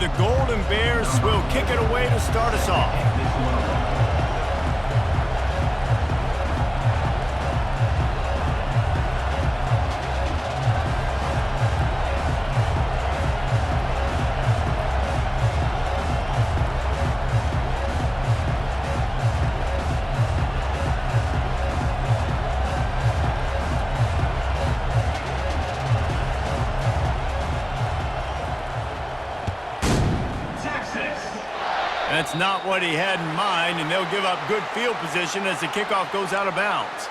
And the Golden Bears will kick it away to start us off. That's not what he had in mind, and they'll give up good field position as the kickoff goes out of bounds.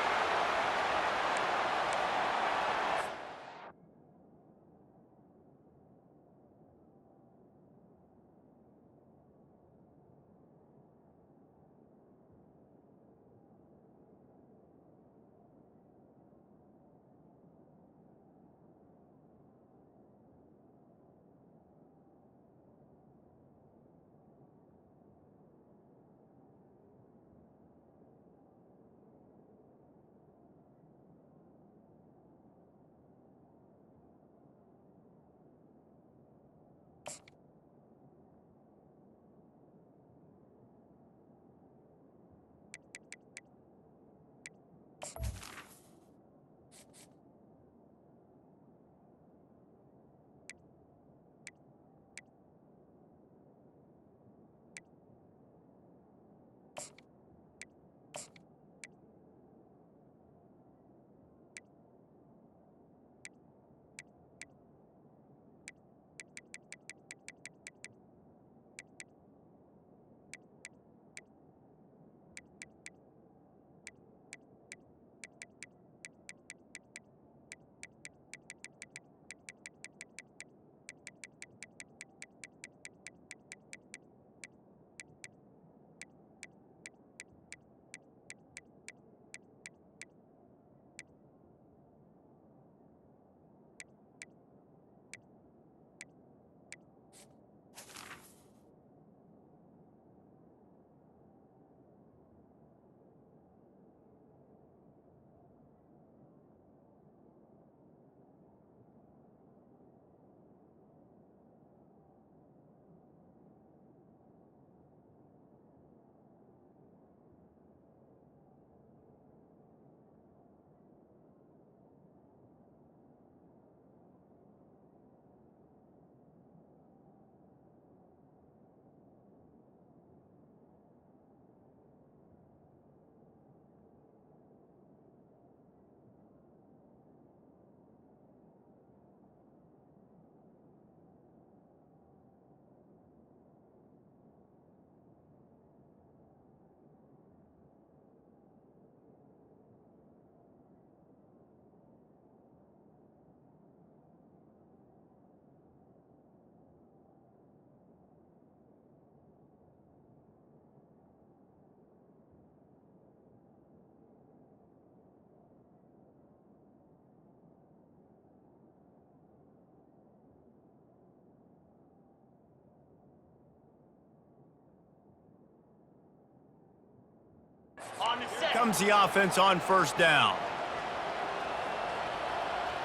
Comes the offense on first down.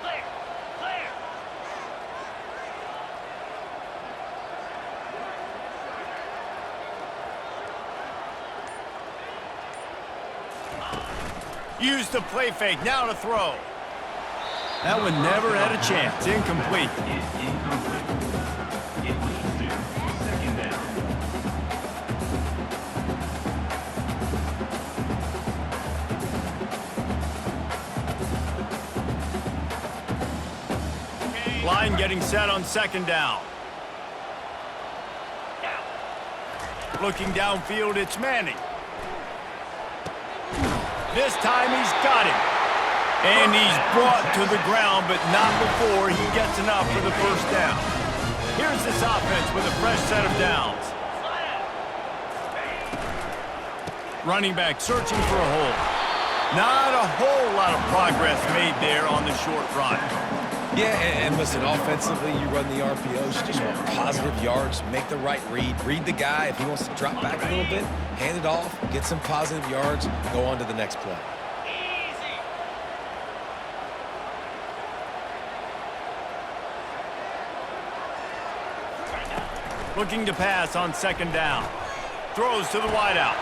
Clear. Clear. Use the play fake, now to throw. That one never had a chance, incomplete. Second down. Line getting set on second down. Looking downfield, it's Manning. This time he's got him. And he's brought to the ground, but not before he gets enough for the first down. Here's this offense with a fresh set of downs. Running back searching for a hole. Not a whole lot of progress made there on the short run. Yeah, and listen, offensively, you run the RPOs, you just want positive yards, make the right read the guy. If he wants to drop back a little bit, hand it off, get some positive yards, go on to the next play. Looking to pass on second down. Throws to the wideout.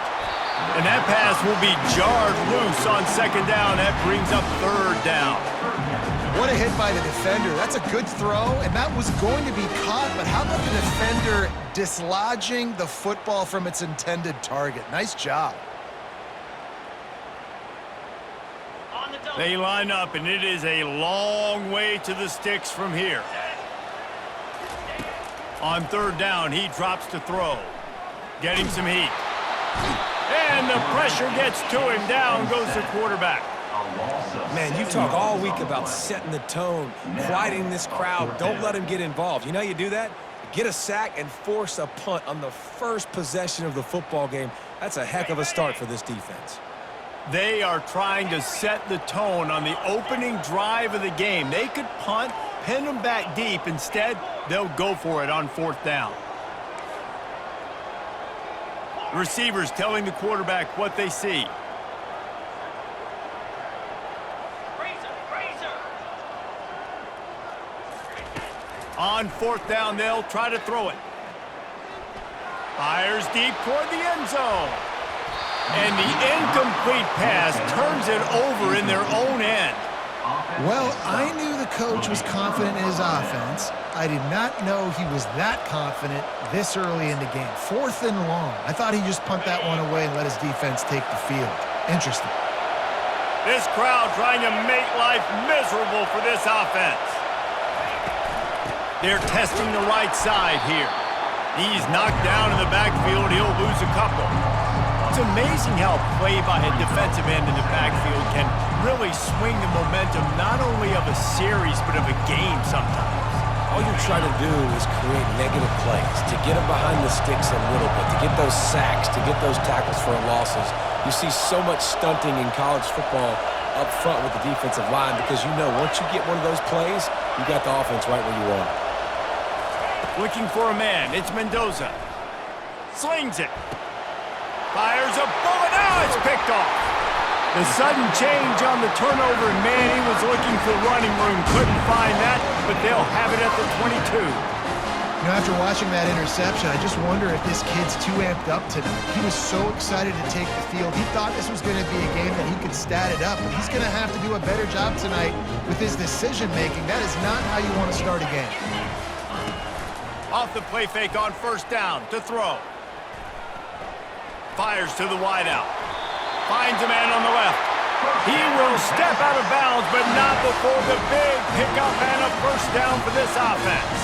And that pass will be jarred loose on second down. That brings up third down. What a hit by the defender. That's a good throw, and that was going to be caught, but how about the defender dislodging the football from its intended target? Nice job. On the double. They line up, and it is a long way to the sticks from here. On third down, he drops to throw. Getting some heat. And the pressure gets to him. Down goes the quarterback. Man, you talk all week about setting the tone, quieting this crowd. Don't let him get involved. You know how you do that? Get a sack and force a punt on the first possession of the football game. That's a heck of a start for this defense. They are trying to set the tone on the opening drive of the game. They could punt, pin them back deep. Instead, they'll go for it on fourth down. Receivers telling the quarterback what they see. On fourth down, they'll try to throw it. Fires deep toward the end zone. And the incomplete pass turns it over in their own end. Well, I knew the coach was confident in his offense. I did not know he was that confident this early in the game. Fourth and long. I thought he'd just punt that one away and let his defense take the field. Interesting. This crowd trying to make life miserable for this offense. They're testing the right side here. He's knocked down in the backfield. He'll lose a couple. It's amazing how play by a defensive end in the backfield can really swing the momentum not only of a series but of a game sometimes. All you're trying to do is create negative plays, to get them behind the sticks a little bit, to get those sacks, to get those tackles for losses. You see so much stunting in college football up front with the defensive line because you know once you get one of those plays, you got the offense right where you want it. Looking for a man. It's Mendoza. Slings it. Fires a bullet. Now it's picked off. The sudden change on the turnover, and man, he was looking for running room. Couldn't find that, but they'll have it at the 22. You know, after watching that interception, I just wonder if this kid's too amped up tonight. He was so excited to take the field. He thought this was going to be a game that he could stat it up, but he's going to have to do a better job tonight with his decision-making. That is not how you want to start a game. Off the play fake on first down to throw. Fires to the wideout. Finds a man on the left. He will step out of bounds, but not before the big pickup and a first down for this offense.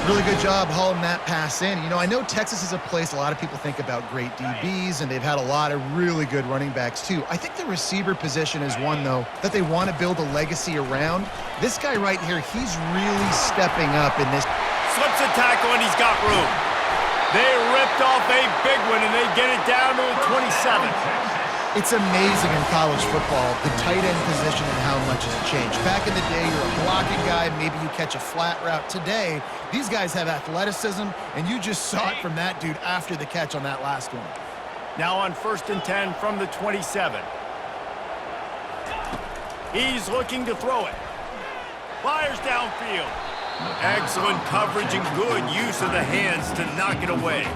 Really good job hauling that pass in. You know, I know Texas is a place a lot of people think about great DBs, and they've had a lot of really good running backs too. I think the receiver position is one, though, that they want to build a legacy around. This guy right here, he's really stepping up in this. Slips a tackle, and he's got room. They ripped off a big one, and they get it down to the 27. It's amazing in college football, the tight end position and how much has changed. Back in the day, you're a blocking guy, maybe you catch a flat route. Today, these guys have athleticism, and you just saw it from that dude after the catch on that last one. Now on 1st and 10 from the 27. He's looking to throw it. Fires downfield. Excellent coverage and good use of the hands to knock it away.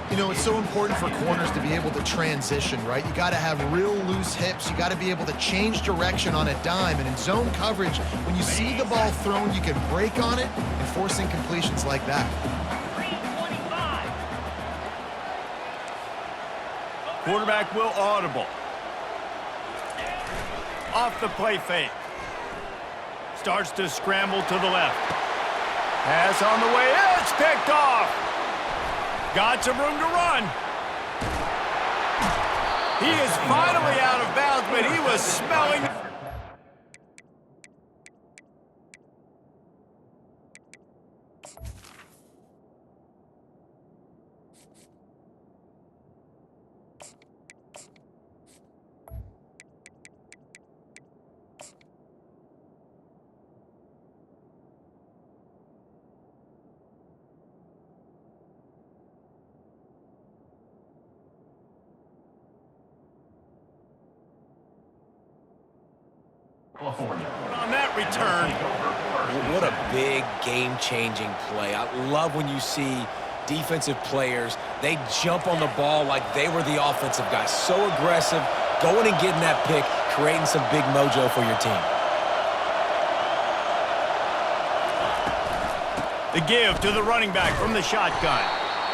You know, it's so important for corners to be able to transition, right? You got to have real loose hips. You got to be able to change direction on a dime. And in zone coverage, when you see the ball thrown, you can break on it and force incompletions like that. 325. Quarterback will audible. Off the play fake. Starts to scramble to the left. Pass on the way. It's picked off. Got some room to run. He is finally out of bounds, but he was smelling. On that return. What a big game-changing play. I love when you see defensive players, they jump on the ball like they were the offensive guys. So aggressive, going and getting that pick, creating some big mojo for your team. The give to the running back from the shotgun.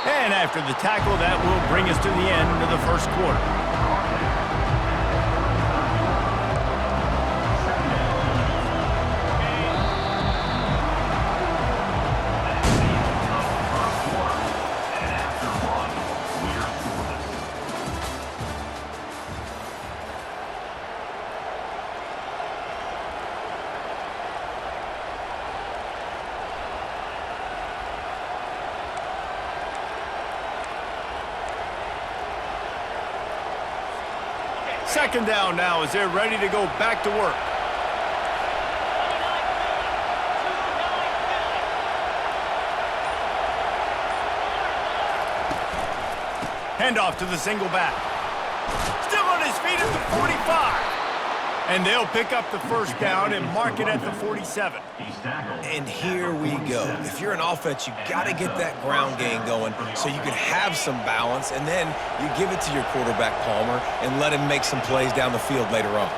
And after the tackle, that will bring us to the end of the first quarter. Second down now as they're ready to go back to work. Handoff to the single back. Still on his feet at the 45. And they'll pick up the first down and mark it at the 47. And here we go. If you're an offense, you got to get that ground game going so you can have some balance, and then you give it to your quarterback, Palmer, and let him make some plays down the field later on.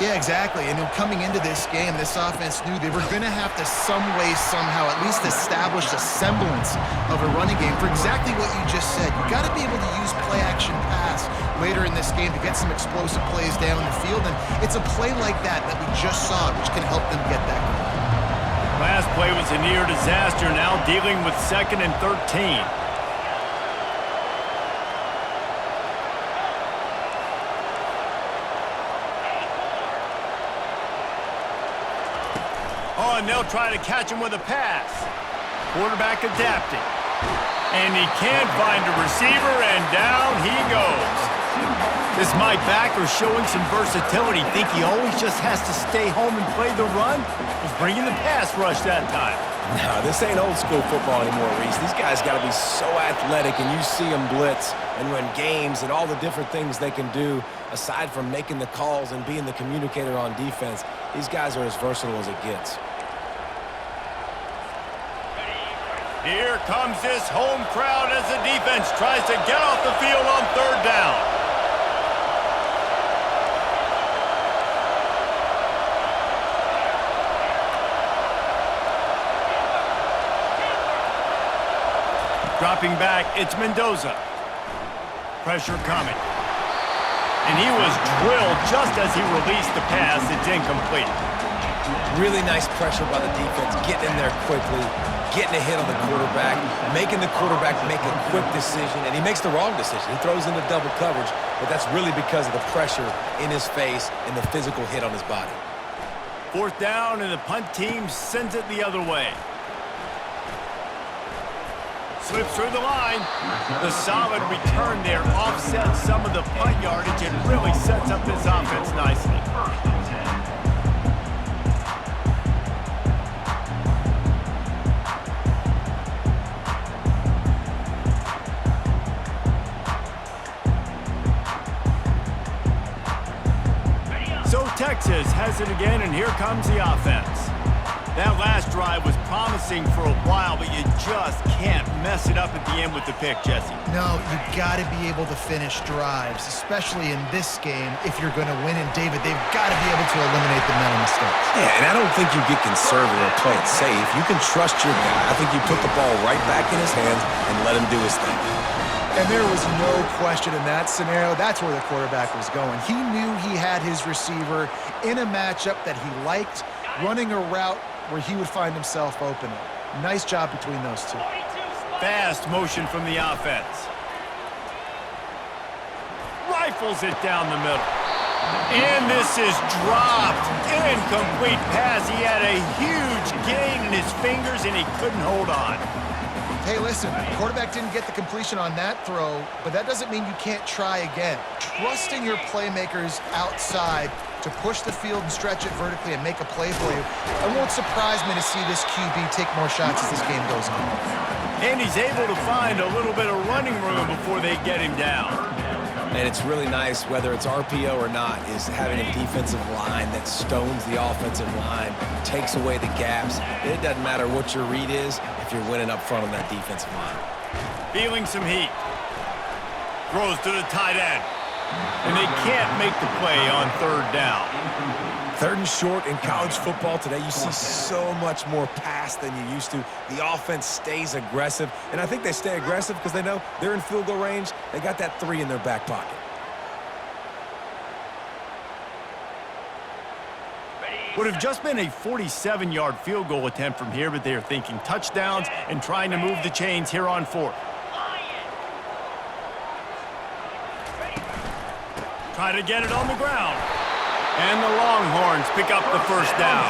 Yeah, exactly. And coming into this game, this offense knew they were going to have to some way, somehow, at least establish a semblance of a running game for exactly what you just said. You got to be able to use play-action pass later in this game to get some explosive plays down the field. And it's a play like that that we just saw, which can help them get that going. Last play was a near disaster, now dealing with 2nd and 13. Oh, and they'll try to catch him with a pass. Quarterback adapting. And he can't find a receiver, and down he goes. This Mike backer showing some versatility. Think he always just has to stay home and play the run? He's bringing the pass rush that time. No, this ain't old school football anymore, Reese. These guys got to be so athletic, and you see them blitz and run games and all the different things they can do aside from making the calls and being the communicator on defense. These guys are as versatile as it gets. Here comes this home crowd as the defense tries to get off the field on 3rd down. Dropping back, it's Mendoza. Pressure coming. And he was drilled just as he released the pass. It's incomplete. Really nice pressure by the defense, getting in there quickly, getting a hit on the quarterback, making the quarterback make a quick decision, and he makes the wrong decision. He throws into double coverage, but that's really because of the pressure in his face and the physical hit on his body. 4th down, and the punt team sends it the other way. Slips through the line. The solid return there offsets some of the punt yardage and really sets up this offense nicely. So Texas has it again, and here comes the offense. That last drive was promising for a while, but you just can't mess it up at the end with the pick, Jesse. No, you've got to be able to finish drives, especially in this game if you're going to win. And, David, they've got to be able to eliminate the mental mistakes. Yeah, and I don't think you get conservative or play it safe. You can trust your guy. I think you put the ball right back in his hands and let him do his thing. And there was no question in that scenario. That's where the quarterback was going. He knew he had his receiver in a matchup that he liked, running a route where he would find himself open. Nice job between those two. Fast motion from the offense. Rifles it down the middle. And this is dropped. Incomplete pass. He had a huge gain in his fingers, and he couldn't hold on. Hey, listen, the quarterback didn't get the completion on that throw, but that doesn't mean you can't try again. Trusting your playmakers outside to push the field and stretch it vertically and make a play for you. It won't surprise me to see this QB take more shots as this game goes on. And he's able to find a little bit of running room before they get him down. And it's really nice, whether it's RPO or not, is having a defensive line that stones the offensive line, takes away the gaps. It doesn't matter what your read is if you're winning up front on that defensive line. Feeling some heat. Throws to the tight end. And they can't make the play on third down. Third and short in college football today, you see so much more pass than you used to. The offense stays aggressive, and I think they stay aggressive because they know they're in field goal range. They got that 3 in their back pocket. Would have just been a 47-yard field goal attempt from here, but they are thinking touchdowns and trying to move the chains here on fourth. Try to get it on the ground. And the Longhorns pick up the first down.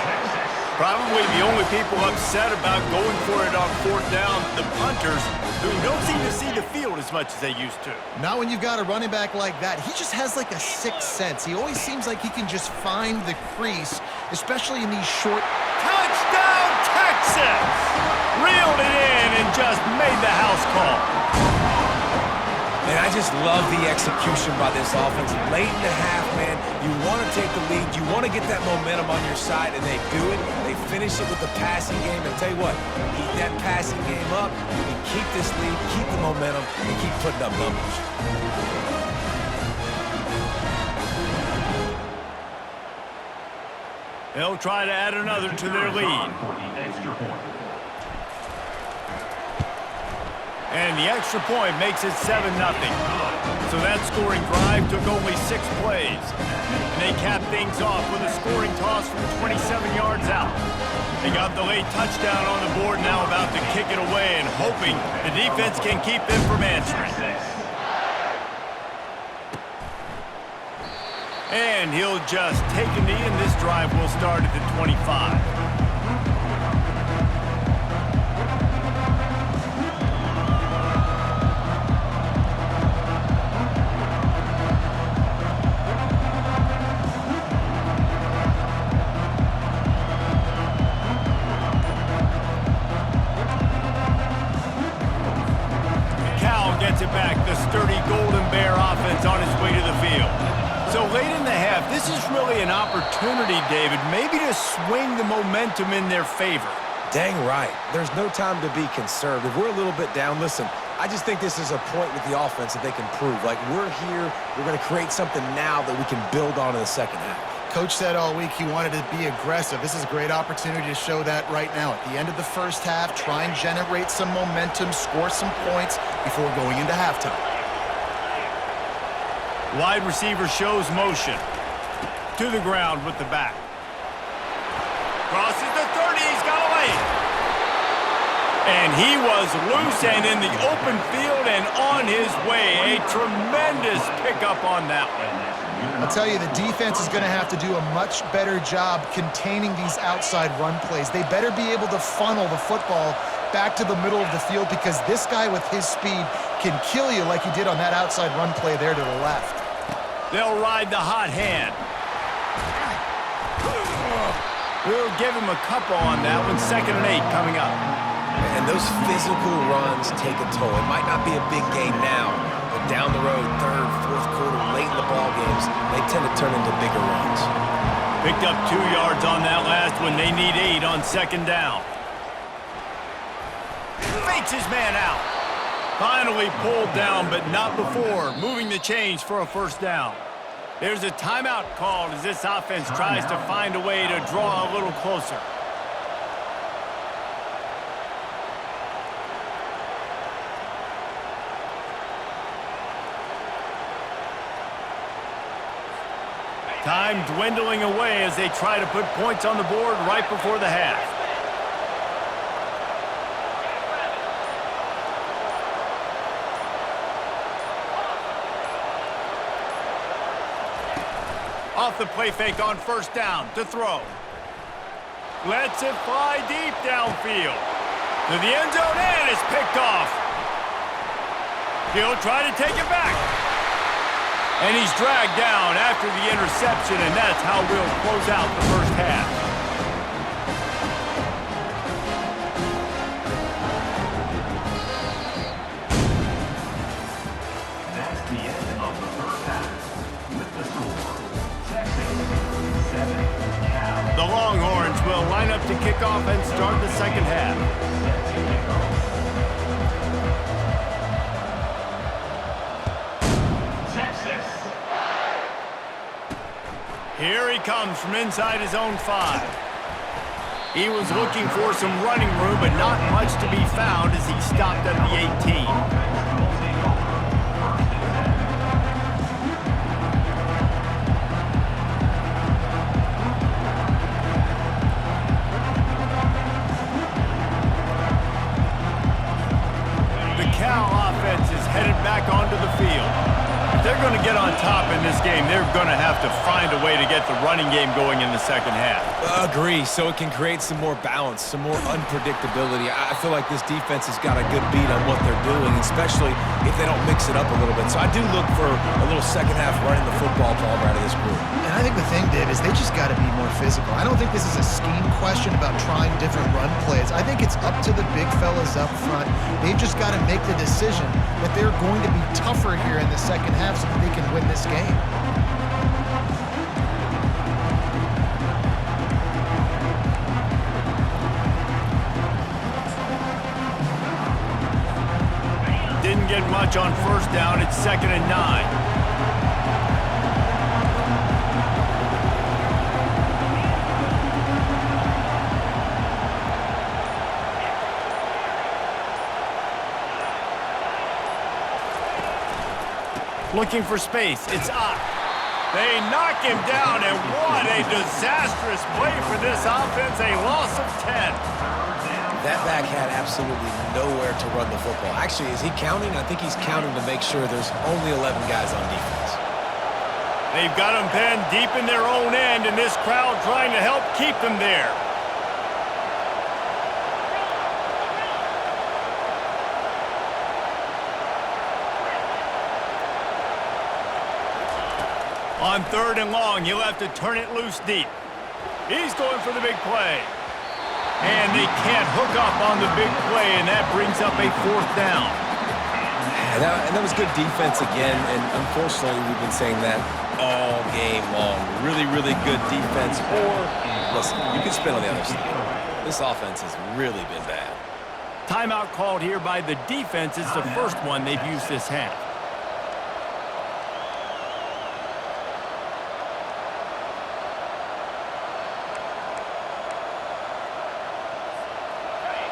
Probably the only people upset about going for it on fourth down, the punters, who don't seem to see the field as much as they used to. Not when you've got a running back like that. He just has like a sixth sense. He always seems like he can just find the crease, especially in these short... Touchdown, Texas! Reeled it in and just made the house call. And I just love the execution by this offense. Late in the half, man, you want to take the lead. You want to get that momentum on your side, and they do it. They finish it with the passing game. And tell you what, keep that passing game up. You can keep this lead, keep the momentum, and keep putting up numbers. They'll try to add another to their lead. Extra point. And the extra point makes it 7-0. So that scoring drive took only 6 plays. And they cap things off with a scoring toss from 27 yards out. They got the late touchdown on the board, now about to kick it away and hoping the defense can keep them from answering. And he'll just take a knee, and this drive will start at the 25. Gets it back, the sturdy Golden Bear offense on its way to the field. So late in the half, this is really an opportunity, David, maybe to swing the momentum in their favor. Dang right. There's no time to be concerned. If we're a little bit down, listen, I just think this is a point with the offense that they can prove. Like, we're here, we're going to create something now that we can build on in the second half. Coach said all week he wanted to be aggressive. This is a great opportunity to show that right now. At the end of the first half, try and generate some momentum, score some points before going into halftime. Wide receiver shows motion. To the ground with the back. Crosses the 30, he's got away. And he was loose and in the open field and on his way. A tremendous pickup on that one. I'll tell you, the defense is going to have to do a much better job containing these outside run plays. They better be able to funnel the football back to the middle of the field because this guy with his speed can kill you like he did on that outside run play there to the left. They'll ride the hot hand. We'll give him a couple on that one. 2nd and 8 coming up. And those physical runs take a toll. It might not be a big game now, but down the road, 3rd, 4th quarter, late in the ball games, they tend to turn into bigger runs. Picked up 2 yards on that last one. They need 8 on 2nd down. Fakes his man out. Finally pulled down, but not before moving the chains for a first down. There's a timeout called as this offense tries to find a way to draw a little closer. Time dwindling away as they try to put points on the board right before the half. Off the play fake on first down to throw. Lets it fly deep downfield. To the end zone and it's picked off. He'll try to take it back. And he's dragged down after the interception, and that's how we'll close out the first half. That's the end of the first half. With the score, Texas 7, Cal. The Longhorns will line up to kick off and start the second half. Set to kick off. Here he comes from inside his own 5. He was looking for some running room, but not much to be found as he stopped at the 18. Headed back onto the field. If they're going to get on top in this game, they're going to have to find a way to get the running game going in the second half. Agree, so it can create some more balance, some more unpredictability. I feel like this defense has got a good beat on what they're doing, especially if they don't mix it up a little bit. So I do look for a little second half running the football ball out of this group. And I think the thing, Dave, is they just got to be more physical. I don't think this is a scheme question about trying different run plays. I think it's up to the big fellas up front. They've just got to make the decision that they're going to be tougher here in the second half so that they can win this game. Didn't get much on first down. It's 2nd and 9. Looking for space. It's up. They knock him down, and what a disastrous play for this offense. A loss of 10. That back had absolutely nowhere to run the football. Actually, is he counting? I think he's counting to make sure there's only 11 guys on defense. They've got them penned deep in their own end, and this crowd trying to help keep them there. On 3rd and long, he'll have to turn it loose deep. He's going for the big play. And they can't hook up on the big play, and that brings up a 4th down. And that was good defense again, and unfortunately, we've been saying that all game long. Really, really good defense. Or, listen, you can spin on the other side. This offense has really been bad. Timeout called here by the defense. It's the first one they've used this half.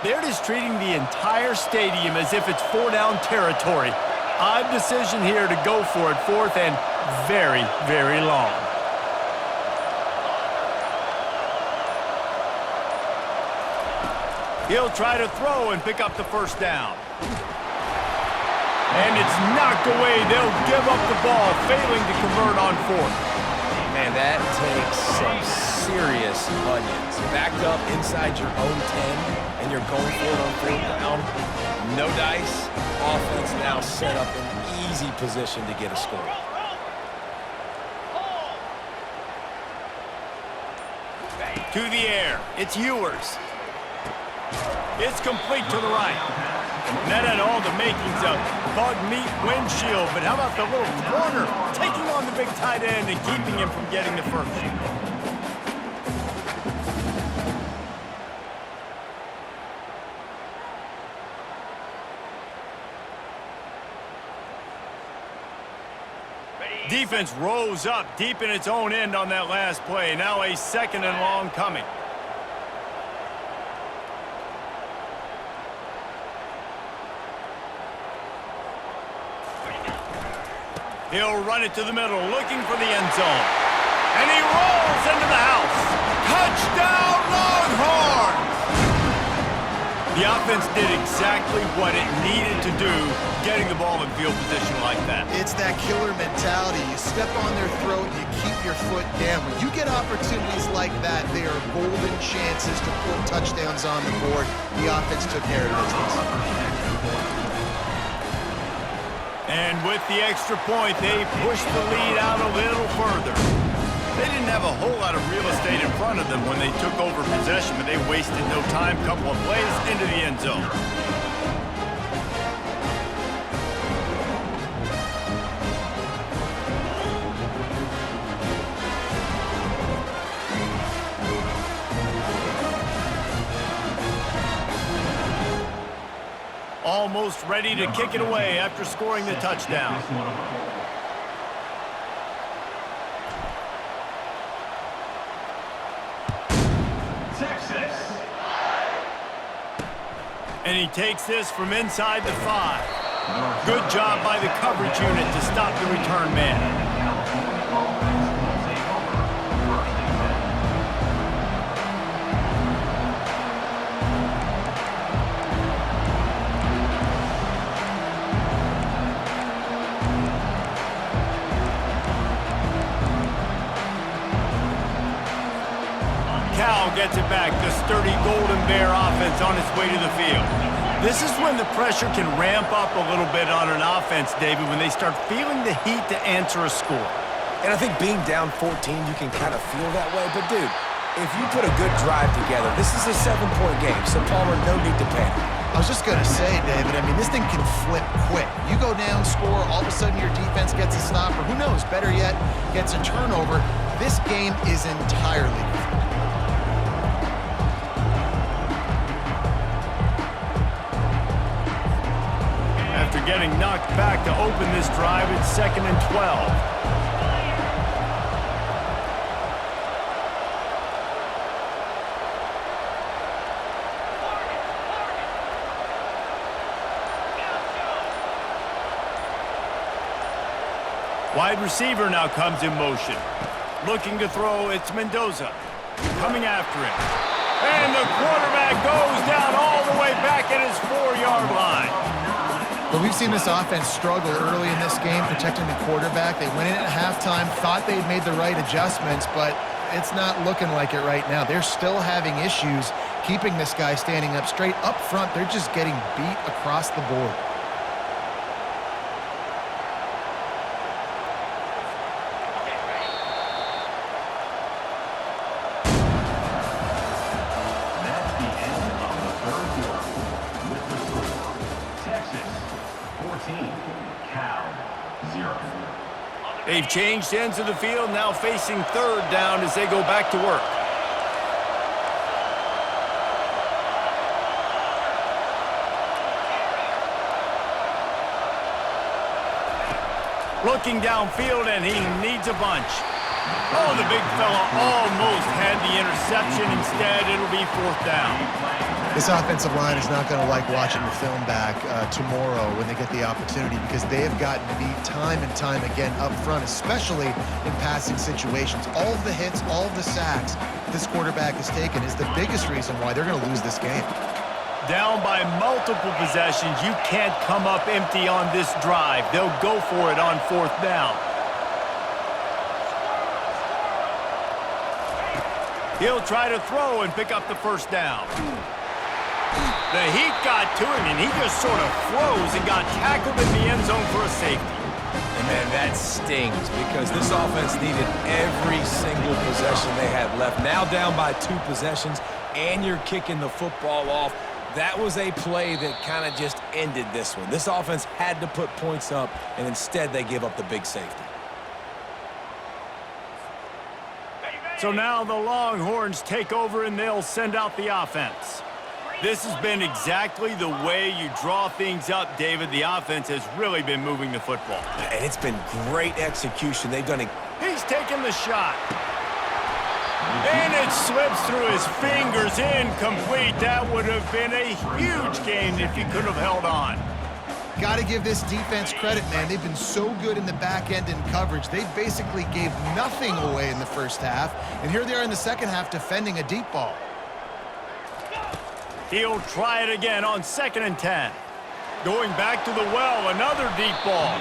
They're just treating the entire stadium as if it's 4-down territory. Odd decision here to go for it, 4th and very, very long. He'll try to throw and pick up the 1st down. And it's knocked away. They'll give up the ball, failing to convert on 4th. Man, that takes some serious onions. Backed up inside your own 10. And you're going for it on 4th down. No dice. Offense now set up in easy position to get a score. To the air. It's Ewers. It's complete to the right. And that had all the makings of bug meat windshield. But how about the little corner taking on the big tight end and keeping him from getting the first? Defense rose up deep in its own end on that last play. Now a 2nd and long coming. He'll run it to the middle, looking for the end zone. And he rolls into the house. Touchdown, Longhorns! The offense did exactly what it needed to do, getting the ball in field position like that. It's that killer mentality. You step on their throat, you keep your foot down. When you get opportunities like that, they are golden chances to put touchdowns on the board. The offense took care of business. And with the extra point, they pushed the lead out a little further. They didn't have a whole lot of real estate in front of them when they took over possession, but they wasted no time. Couple of plays into the end zone. Almost ready to kick it away after scoring the touchdown. And he takes this from inside the 5. Good job by the coverage unit to stop the return man. Cal gets it back. The sturdy Golden Bear offense on its way to the field. This is when the pressure can ramp up a little bit on an offense, David, when they start feeling the heat to answer a score. And I think being down 14, you can kind of feel that way. But, dude, if you put a good drive together, this is a 7-point game, so Palmer, no need to panic. I was just going to say, David, I mean, this thing can flip quick. You go down, score, all of a sudden your defense gets a stop, or who knows, better yet, gets a turnover. This game is entirely different. After getting knocked back to open this drive, it's 2nd and 12. Wide receiver now comes in motion. Looking to throw, it's Mendoza. Coming after him. And the quarterback goes down all the way back at his 4-yard line. But we've seen this offense struggle early in this game protecting the quarterback. They went in at halftime, thought they'd made the right adjustments, but it's not looking like it right now. They're still having issues keeping this guy standing up straight. Up front, they're just getting beat across the board. That's the end of the third quarter. With the score, Texas 14, Cal 0. They've changed ends of the field, now facing 3rd down as they go back to work. Looking downfield, and he needs a bunch. Oh, the big fella almost had the interception. Instead, it'll be 4th down. This offensive line is not going to like watching the film back tomorrow when they get the opportunity, because they have gotten beat time and time again up front, especially in passing situations. All of the hits, all of the sacks this quarterback has taken is the biggest reason why they're going to lose this game. Down by multiple possessions, you can't come up empty on this drive. They'll go for it on 4th down. He'll try to throw and pick up the 1st down. The heat got to him, and he just sort of froze and got tackled in the end zone for a safety. And, man, that stings because this offense needed every single possession they had left. Now down by 2 possessions, and you're kicking the football off. That was a play that kind of just ended this one. This offense had to put points up, and instead they give up the big safety. So now the Longhorns take over, and they'll send out the offense. This has been exactly the way you draw things up, David. The offense has really been moving the football. And it's been great execution. They've done it. He's taking the shot. And it slips through his fingers, incomplete. That would have been a huge gain if he could have held on. Got to give this defense credit, man. They've been so good in the back end in coverage. They basically gave nothing away in the first half. And here they are in the second half defending a deep ball. He'll try it again on 2nd and 10. Going back to the well, another deep ball.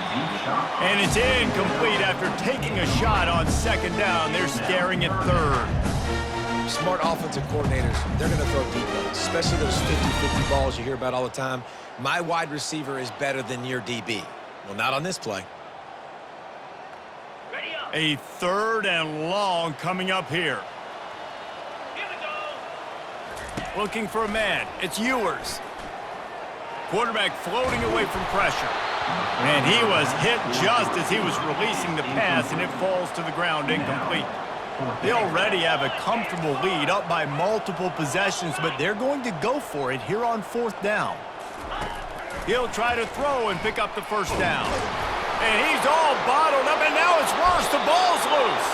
And it's incomplete after taking a shot on 2nd down. They're staring at 3rd. Smart offensive coordinators, they're going to throw deep balls, especially those 50-50 balls you hear about all the time. My wide receiver is better than your DB. Well, not on this play. Ready up. A 3rd and long coming up here. Here we go. Looking for a man. It's Ewers. Quarterback floating away from pressure. And he was hit just as he was releasing the pass, and it falls to the ground incomplete. They already have a comfortable lead, up by multiple possessions, but they're going to go for it here on 4th down. He'll try to throw and pick up the 1st down. And he's all bottled up, and now it's worse. The ball's loose.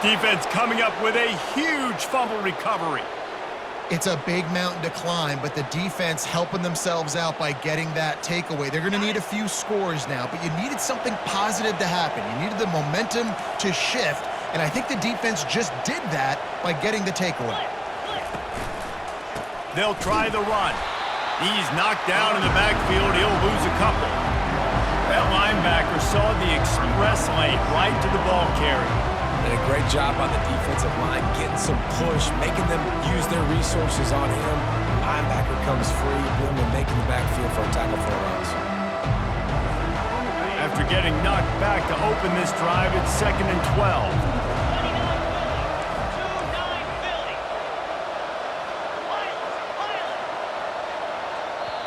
Defense coming up with a huge fumble recovery. It's a big mountain to climb, but the defense helping themselves out by getting that takeaway. They're going to need a few scores now, but you needed something positive to happen. You needed the momentum to shift, and I think the defense just did that by getting the takeaway. They'll try the run. He's knocked down in the backfield. He'll lose a couple. That linebacker saw the express lane right to the ball carrier. Did a great job on the defensive line, getting some push, making them use their resources on him. The linebacker comes free, boom, and making the backfield for a tackle for a loss. After getting knocked back to open this drive, it's 2nd and 12.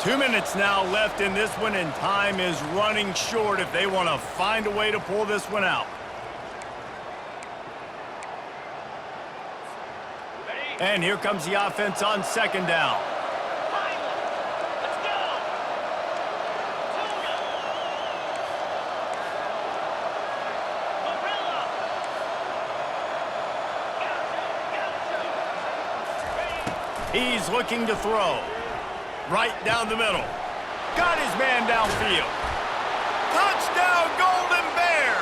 2 minutes now left in this one, and time is running short if they want to find a way to pull this one out. And here comes the offense on 2nd down. He's looking to throw. Right down the middle. Got his man downfield. Touchdown, Golden Bears!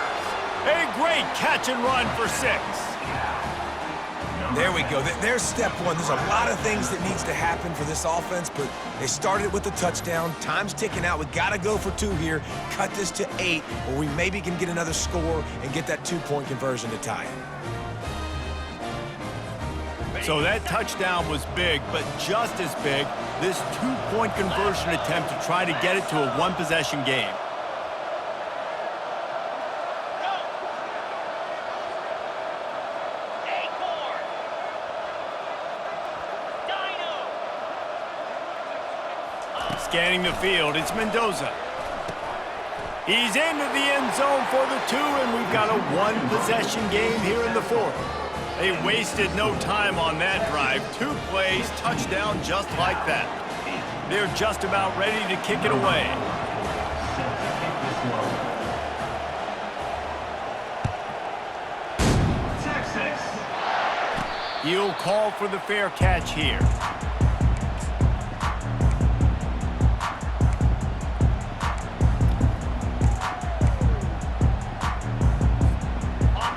A great catch and run for 6. There we go. There's step one. There's a lot of things that needs to happen for this offense, but they started with a touchdown. Time's ticking out. We got to go for 2 here. Cut this to 8, or we maybe can get another score and get that 2-point conversion to tie it. So that touchdown was big, but just as big, this 2-point conversion attempt to try to get it to a 1-possession game. Scanning the field, it's Mendoza. He's into the end zone for the 2, and we've got a 1-possession game here in the 4th. They wasted no time on that drive. 2 plays, touchdown just like that. They're just about ready to kick it away. Texas. He'll call for the fair catch here.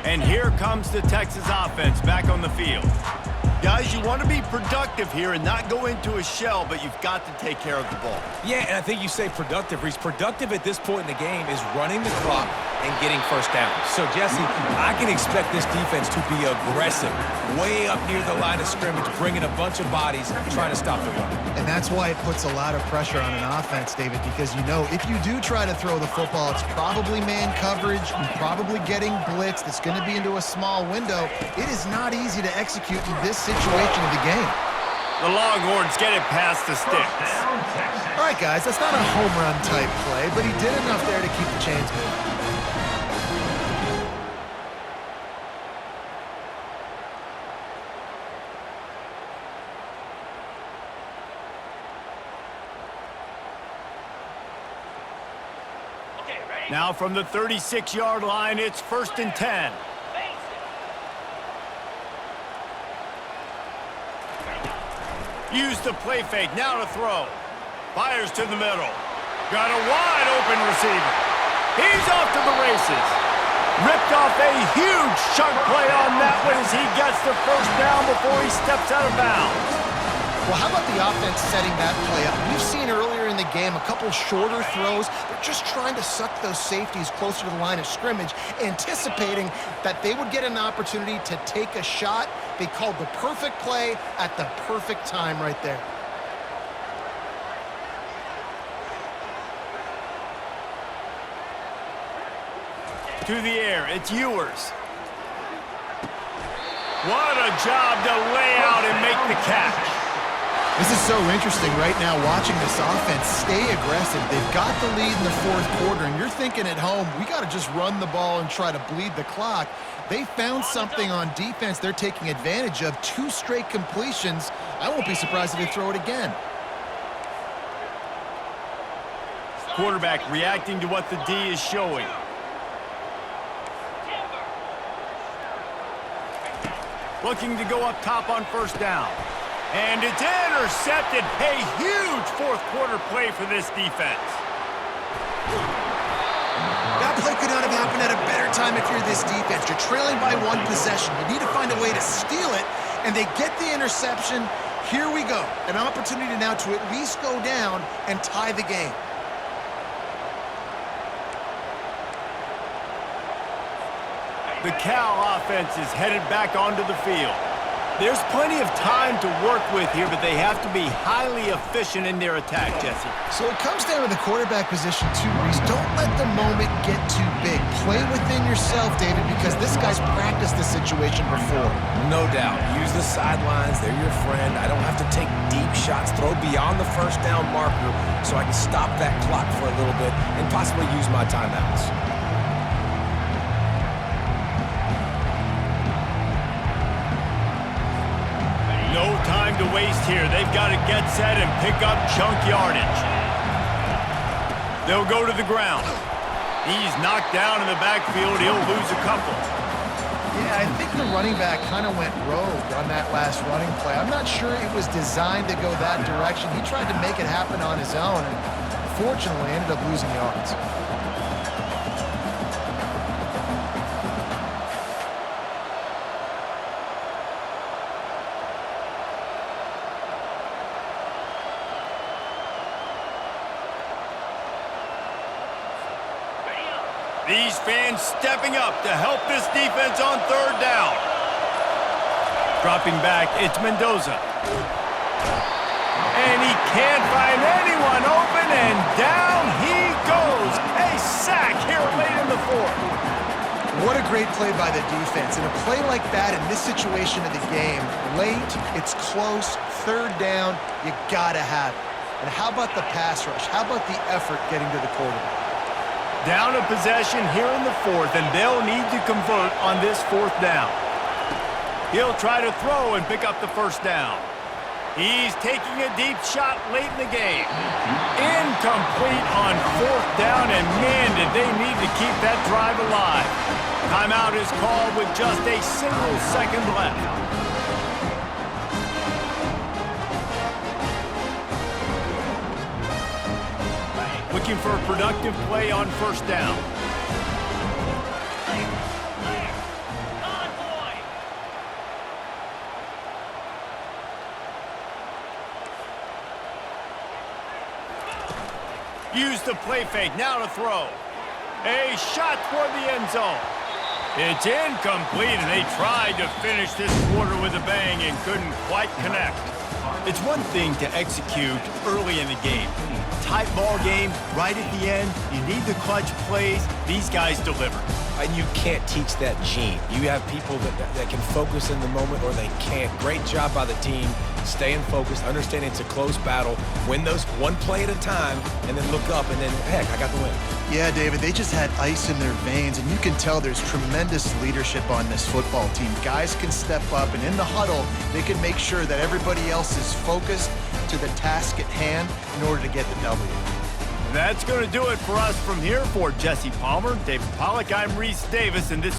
And here comes the Texas offense back on the field. Guys, you want to be productive here and not go into a shell, but you've got to take care of the ball. Yeah, and I think you say productive, Reese. Productive at this point in the game is running the clock and getting first down. So, Jesse, I can expect this defense to be aggressive, way up near the line of scrimmage, bringing a bunch of bodies, trying to stop the run. And that's why it puts a lot of pressure on an offense, David, because you know if you do try to throw the football, it's probably man coverage, you're probably getting blitzed, it's going to be into a small window. It is not easy to execute in this situation of the game. The Longhorns get it past the sticks. All right, guys, that's not a home run type play, but he did enough there to keep the chains moving. Now from the 36-yard line, it's 1st and 10. Use the play fake, now to throw. Fires to the middle. Got a wide open receiver. He's off to the races. Ripped off a huge chunk play on that one as he gets the first down before he steps out of bounds. Well, how about the offense setting that play up? We've seen earlier in the game a couple shorter throws. They're just trying to suck those safeties closer to the line of scrimmage, anticipating that they would get an opportunity to take a shot. They called the perfect play at the perfect time right there. To the air, it's Ewers. What a job to lay out and make the catch. This is so interesting right now watching this offense stay aggressive. They've got the lead in the 4th quarter, and you're thinking at home, we got to just run the ball and try to bleed the clock. They found something on defense they're taking advantage of. 2 straight completions. I won't be surprised if they throw it again. Quarterback reacting to what the D is showing. Looking to go up top on 1st down. And it's intercepted. A huge fourth quarter play for this defense. That play could not have happened at a better time if you're this defense. You're trailing by one possession. You need to find a way to steal it, and they get the interception. Here we go. An opportunity now to at least go down and tie the game. The Cal offense is headed back onto the field. There's plenty of time to work with here, but they have to be highly efficient in their attack, Jesse. So it comes down to the quarterback position too, Reese. Don't let the moment get too big. Play within yourself, David, because this guy's practiced this situation before. No doubt. Use the sidelines. They're your friend. I don't have to take deep shots. Throw beyond the first down marker so I can stop that clock for a little bit and possibly use my timeouts. No time to waste here. They've got to get set and pick up chunk yardage. They'll go to the ground. He's knocked down in the backfield. He'll lose a couple. Yeah, I think the running back kind of went rogue on that last running play. I'm not sure it was designed to go that direction. He tried to make it happen on his own, and fortunately ended up losing yards. These fans stepping up to help this defense on third down. Dropping back, it's Mendoza. And he can't find anyone open, and down he goes. A sack here late in the fourth. What a great play by the defense. And a play like that in this situation of the game, late, it's close, third down, you gotta have it. And how about the pass rush? How about the effort getting to the quarterback? Down a possession here in the fourth, and they'll need to convert on this fourth down. He'll try to throw and pick up the first down. He's taking a deep shot late in the game. Incomplete on fourth down, and man, did they need to keep that drive alive. Timeout is called with just a single second left. Looking for a productive play on first down. Use the play fake, now to throw. A shot toward the end zone. It's incomplete, and they tried to finish this quarter with a bang and couldn't quite connect. It's one thing to execute early in the game. Tight ball game, right at the end, you need the clutch plays. These guys deliver. And you can't teach that gene. You have people that can focus in the moment or they can't. Great job by the team, staying focused, understanding it's a close battle, win those one play at a time, and then look up, and then, heck, I got the win. Yeah, David, they just had ice in their veins, and you can tell there's tremendous leadership on this football team. Guys can step up, and in the huddle, they can make sure that everybody else is focused to the task at hand in order to get the W. That's going to do it for us from here. For Jesse Palmer, David Pollack, I'm Reese Davis, and this